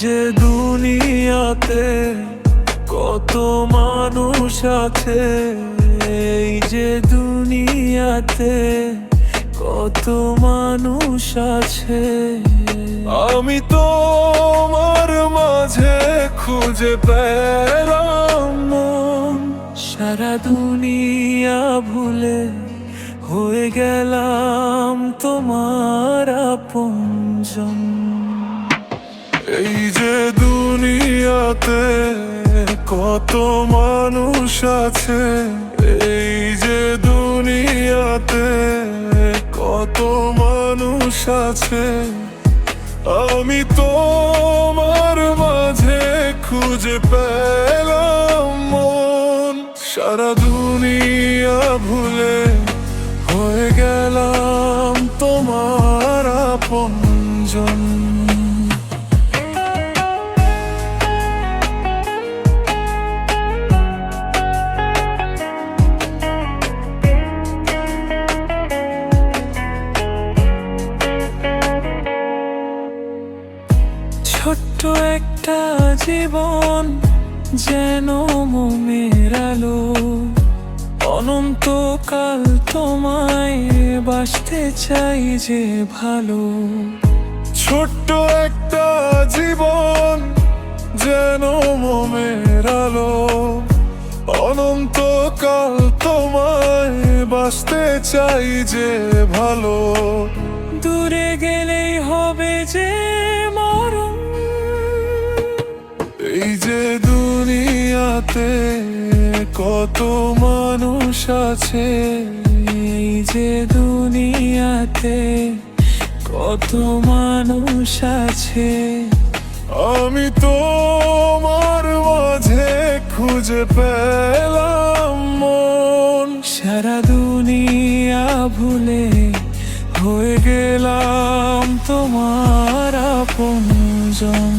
যে দুনিয়াতে কত মানুষ আছে, এই যে দুনিয়াতে কত মানুষ আছে, আমি তোমার মাঝে খুঁজে পেলাম মন। সারা দুনিয়া ভুলে হয়ে গেলাম তোমার আপনজন। এই যে দুনিয়াতে কত মানুষ আছে, এই যে দুনিয়াতে কত মানুষ আছে, আমি তোমার মাঝে খুঁজে পেলাম মন। সারা দুনিয়া ভুলে হয়ে গেলাম তোমার আপনজন। ছোট্ট একটা জীবন যেন মোমের আলো, অনন্তকাল তোমায় বাসতে চাই যে ভালো। ছোট্ট একটা জীবন যেন মোমের আলো, অনন্তকাল তোমায় বাসতে চাই যে ভালো। দূরে গেলেই হবে যে মরণ, এই যে দুনিয়াতে কত মানুষ আছে, এই যে দুনিয়াতে কত মানুষ আছে, আমি তোমার মাঝে খুঁজে পেলাম মন। সারা দুনিয়া ভুলে হয়ে গেলাম তোমার আপনজন।